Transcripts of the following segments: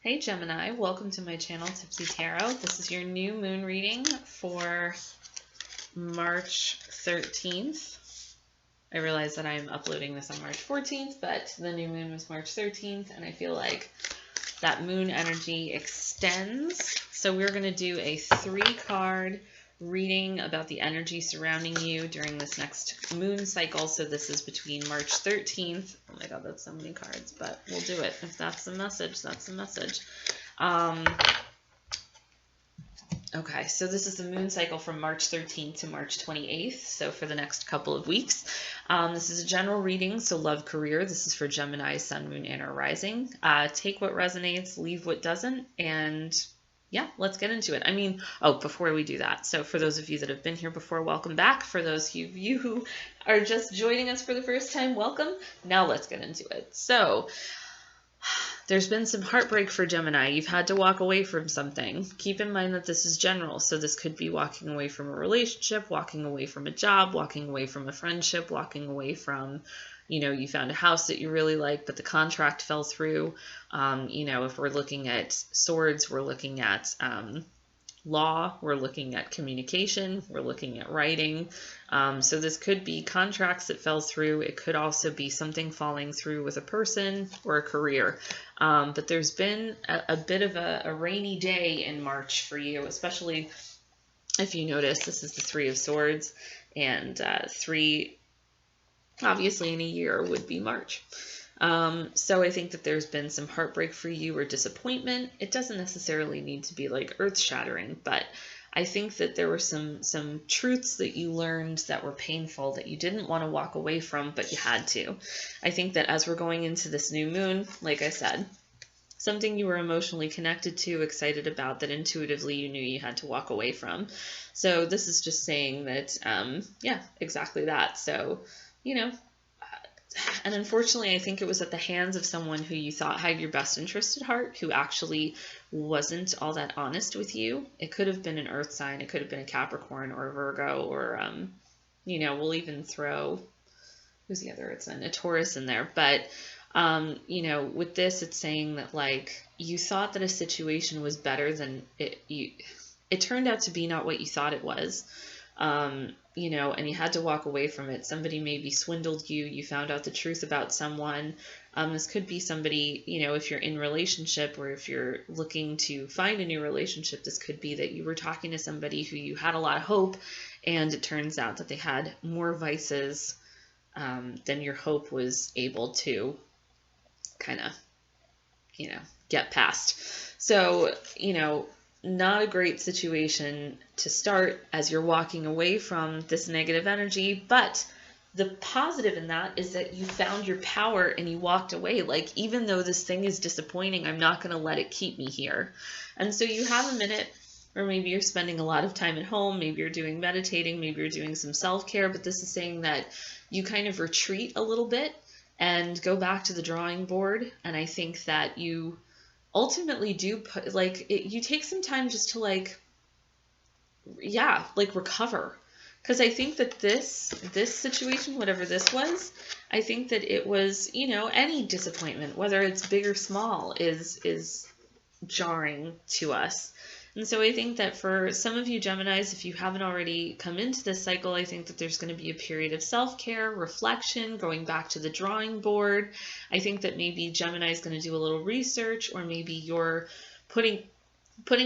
Hey Gemini, welcome to my channel, Tipsy Tarot. This is your new moon reading for March 13th. I realize that I'm uploading this on March 14th, but the new moon was March 13th, and I feel like that moon energy extends. So we're going to do a 3-card reading about the energy surrounding you during this next moon cycle. So this is between March 13th. Oh my god, that's so many cards, but we'll do it. If that's the message, that's the message. Okay, so this is the moon cycle from March 13th to March 28th, so for the next couple of weeks. This is a general reading, so love, career. This is for Gemini, Sun, Moon, and or Rising. Take what resonates, leave what doesn't, and yeah, let's get into it. Before we do that, so for those of you that have been here before, welcome back. For those of you who are just joining us for the first time, welcome. Now let's get into it. So there's been some heartbreak for Gemini. You've had to walk away from something. Keep in mind that this is general. So this could be walking away from a relationship, walking away from a job, walking away from a friendship, walking away from, you found a house that you really like, but the contract fell through. If we're looking at swords, we're looking at law, we're looking at communication, we're looking at writing. So this could be contracts that fell through. It could also be something falling through with a person or a career. But there's been a bit of a rainy day in March for you, especially if you notice this is the 3 of Swords, and 3 obviously in a year would be March. So I think that there's been some heartbreak for you or disappointment. It doesn't necessarily need to be like earth-shattering, but I think that there were some truths that you learned that were painful that you didn't want to walk away from, but you had to. I think that as we're going into this new moon, like I said, something you were emotionally connected to, excited about, that intuitively you knew you had to walk away from. So this is just saying that, yeah, exactly that. So, and unfortunately, I think it was at the hands of someone who you thought had your best interest at heart, who actually wasn't all that honest with you. It could have been an earth sign. It could have been a Capricorn or a Virgo, or, we'll even throw, who's the other earth sign? A Taurus in there. But, with this, it's saying that, like, you thought that a situation was better than it turned out to be not what you thought it was. And you had to walk away from it. Somebody maybe swindled you. You found out the truth about someone. This could be somebody, if you're in relationship or if you're looking to find a new relationship, this could be that you were talking to somebody who you had a lot of hope, and it turns out that they had more vices than your hope was able to kind of, get past. So, not a great situation to start as you're walking away from this negative energy, but the positive in that is that you found your power and you walked away. Like, even though this thing is disappointing, I'm not going to let it keep me here. And so you have a minute, or maybe you're spending a lot of time at home, maybe you're doing meditating, maybe you're doing some self-care, but this is saying that you kind of retreat a little bit and go back to the drawing board. And I think that you ultimately do put, you take some time just to recover. Because I think that this situation, whatever this was, I think that it was, any disappointment, whether it's big or small, is jarring to us. And so I think that for some of you Geminis, if you haven't already come into this cycle, I think that there's going to be a period of self-care, reflection, going back to the drawing board. I think that maybe Gemini is going to do a little research, or maybe you're putting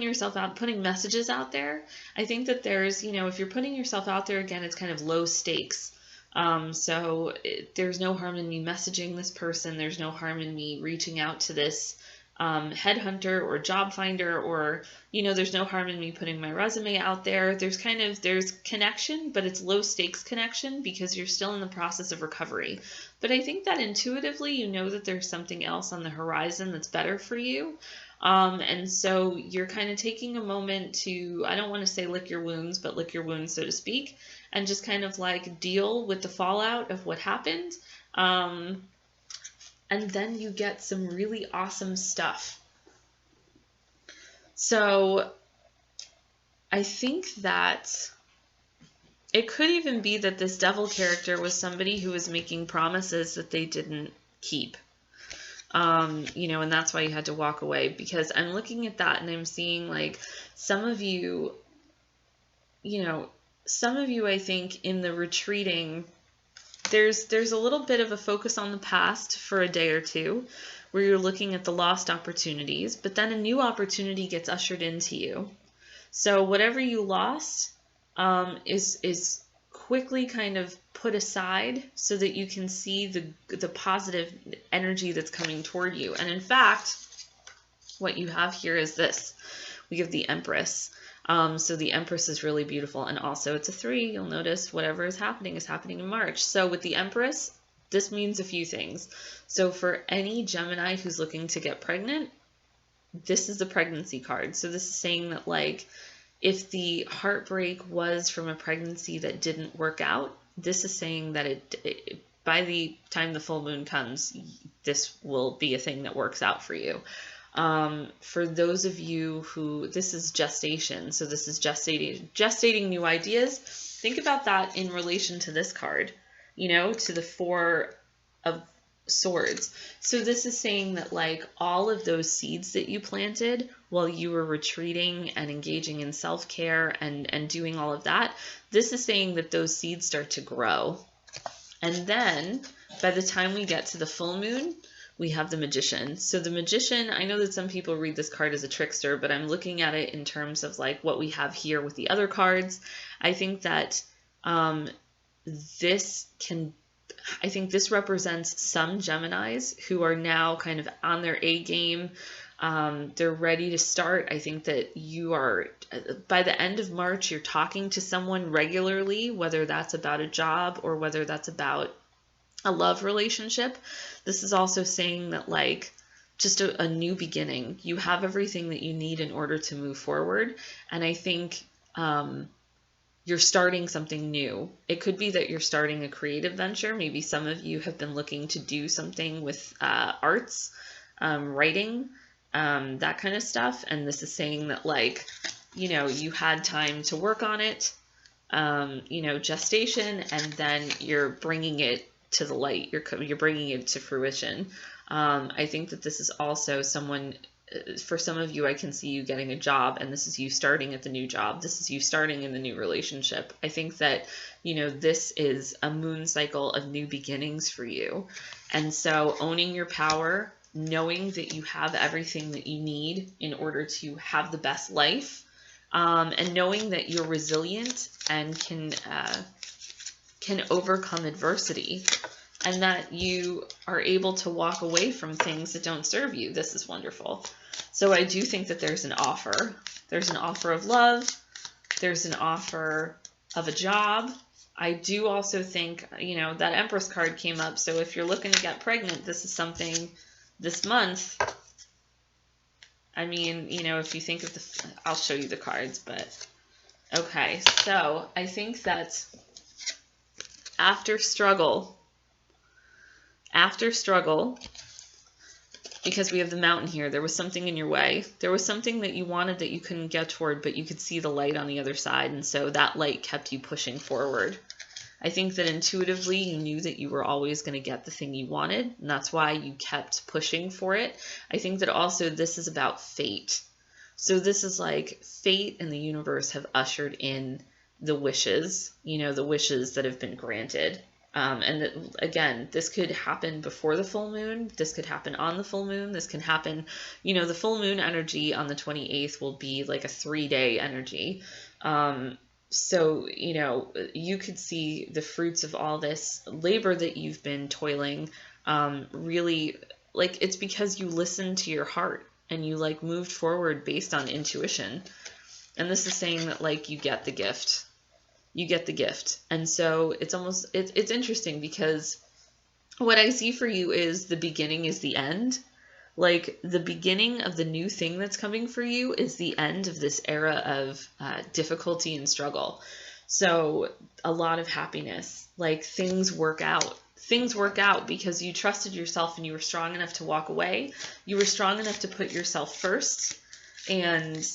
yourself out, putting messages out there. I think that there's, if you're putting yourself out there, again, it's kind of low stakes. There's no harm in me messaging this person. There's no harm in me reaching out to this headhunter or job finder, or, there's no harm in me putting my resume out there. There's connection, but it's low stakes connection because you're still in the process of recovery. But I think that intuitively, that there's something else on the horizon that's better for you. And so you're kind of taking a moment to, I don't want to say lick your wounds, but lick your wounds, so to speak, and just kind of deal with the fallout of what happened. And then you get some really awesome stuff. So I think that it could even be that this devil character was somebody who was making promises that they didn't keep. you know, and that's why you had to walk away, because I'm looking at that and I'm seeing like some of you, you know, some of you, I think in the retreating, there's a little bit of a focus on the past for a day or two where you're looking at the lost opportunities, but then a new opportunity gets ushered into you. So whatever you lost is quickly kind of put aside so that you can see the positive energy that's coming toward you. And in fact, what you have here is this. We have the Empress. So the Empress is really beautiful, and also it's a 3. You'll notice whatever is happening in March. So with the Empress, this means a few things. So for any Gemini who's looking to get pregnant, this is the pregnancy card. So this is saying that, like, if the heartbreak was from a pregnancy that didn't work out, this is saying that it by the time the full moon comes, this will be a thing that works out for you. For those of you who, this is gestation, so this is gestating new ideas. Think about that in relation to this card, you know, to the 4 of Swords. So this is saying that, like, all of those seeds that you planted while you were retreating and engaging in self-care and doing all of that, this is saying that those seeds start to grow. And then by the time we get to the full moon, we have the Magician. So the Magician, I know that some people read this card as a trickster, but I'm looking at it in terms of like what we have here with the other cards. I think that this represents some Geminis who are now kind of on their A game. They're ready to start. I think that you are, by the end of March, you're talking to someone regularly, whether that's about a job or whether that's about a love relationship. This is also saying that, like, just a new beginning. You have everything that you need in order to move forward. And I think you're starting something new. It could be that you're starting a creative venture. Maybe some of you have been looking to do something with arts, writing, that kind of stuff. And this is saying that, like, you know, you had time to work on it, you know, gestation, and then you're bringing it to the light. You're bringing it to fruition. I think that this is also someone, for some of you, I can see you getting a job, and this is you starting at the new job. This is you starting in the new relationship. I think that, you know, this is a moon cycle of new beginnings for you. And so owning your power, knowing that you have everything that you need in order to have the best life, and knowing that you're resilient and can overcome adversity, and that you are able to walk away from things that don't serve you. This is wonderful. So I do think that there's an offer. There's an offer of love. There's an offer of a job. I do also think, you know, that Empress card came up. So if you're looking to get pregnant, this is something this month. I mean, you know, if you think of the, I'll show you the cards, but okay. So I think that after struggle, because we have the Mountain here, there was something in your way. There was something that you wanted that you couldn't get toward, but you could see the light on the other side, and so that light kept you pushing forward. I think that intuitively you knew that you were always going to get the thing you wanted, and that's why you kept pushing for it. I think that also this is about fate. So this is like fate and the universe have ushered in the wishes, you know, the wishes that have been granted. And again, this could happen before the full moon. This could happen on the full moon. This can happen, you know, the full moon energy on the 28th will be like a 3-day energy. So, you know, you could see the fruits of all this labor that you've been toiling, really, like, it's because you listened to your heart and you, like, moved forward based on intuition. And this is saying that, like, you get the gift. You get the gift. And so it's almost, it's interesting because what I see for you is the beginning is the end. Like, the beginning of the new thing that's coming for you is the end of this era of difficulty and struggle. So a lot of happiness, like, things work out. Things work out because you trusted yourself and you were strong enough to walk away. You were strong enough to put yourself first. And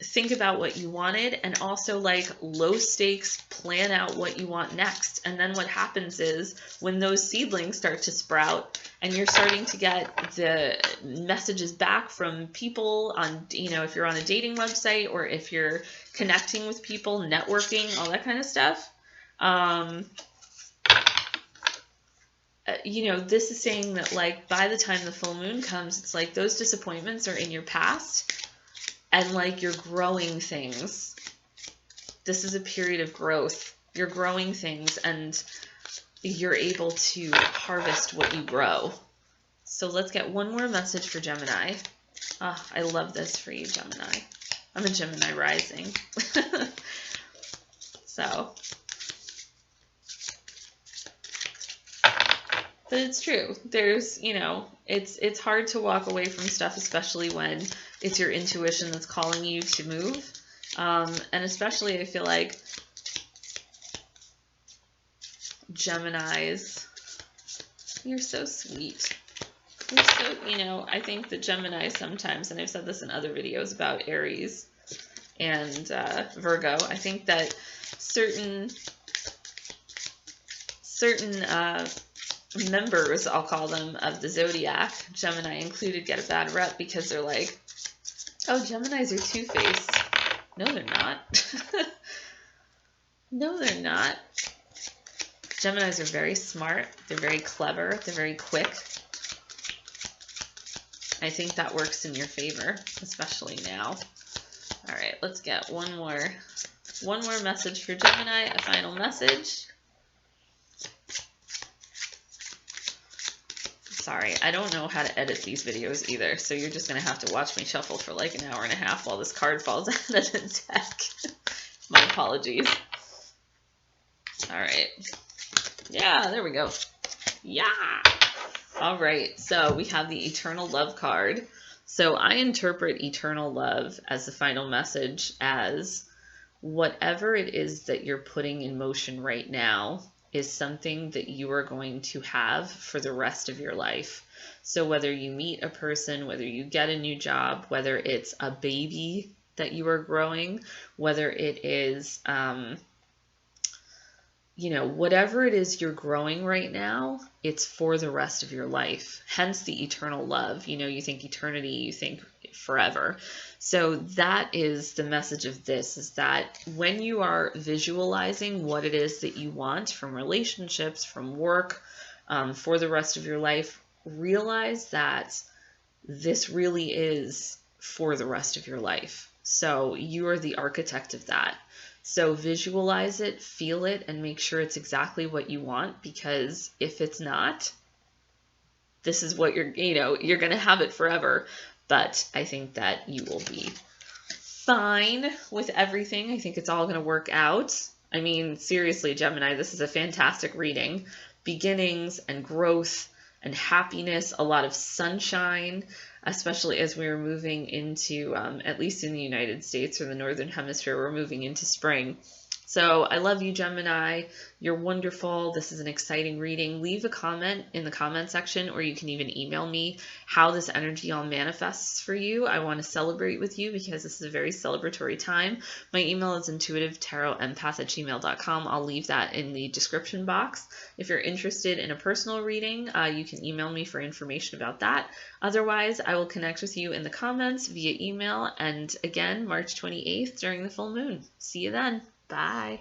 think about what you wanted, and also like low stakes, plan out what you want next. And then what happens is when those seedlings start to sprout and you're starting to get the messages back from people on, if you're on a dating website or if you're connecting with people, networking, all that kind of stuff. This is saying that like by the time the full moon comes, it's like those disappointments are in your past. And like you're growing things. This is a period of growth. You're growing things and you're able to harvest what you grow. So let's get one more message for Gemini. I love this for you, Gemini. I'm a Gemini rising. But it's true. There's, it's hard to walk away from stuff, especially when it's your intuition that's calling you to move. And especially I feel like Geminis, you're so sweet. You're so, I think that Gemini sometimes, and I've said this in other videos about Aries and Virgo, I think that certain members, I'll call them, of the zodiac, Gemini included, get a bad rep because they're like, oh, Geminis are two-faced. No, they're not. No, they're not. Geminis are very smart. They're very clever. They're very quick. I think that works in your favor, especially now. All right, let's get one more message for Gemini, a final message. Sorry, I don't know how to edit these videos either, so you're just going to have to watch me shuffle for like an hour and a half while this card falls out of the deck. My apologies. All right. Yeah, there we go. Yeah. All right, so we have the Eternal Love card. So I interpret Eternal Love as the final message as whatever it is that you're putting in motion right now is something that you are going to have for the rest of your life. So whether you meet a person, whether you get a new job, whether it's a baby that you are growing, whether it is, whatever it is you're growing right now, it's for the rest of your life. Hence the eternal love. You think eternity, you think forever. So that is the message of this, is that when you are visualizing what it is that you want from relationships, from work, for the rest of your life, realize that this really is for the rest of your life. So you are the architect of that. So visualize it, feel it, and make sure it's exactly what you want, because if it's not, this is what you're going to have it forever. But I think that you will be fine with everything. I think it's all going to work out. I mean, seriously, Gemini, this is a fantastic reading. Beginnings and growth and happiness, a lot of sunshine, especially as we are moving into, at least in the United States or the Northern Hemisphere, we're moving into spring. So I love you, Gemini. You're wonderful. This is an exciting reading. Leave a comment in the comment section, or you can even email me how this energy all manifests for you. I want to celebrate with you because this is a very celebratory time. My email is intuitivetarotempath@gmail.com. I'll leave that in the description box. If you're interested in a personal reading, you can email me for information about that. Otherwise, I will connect with you in the comments via email. And again, March 28th during the full moon. See you then. Bye.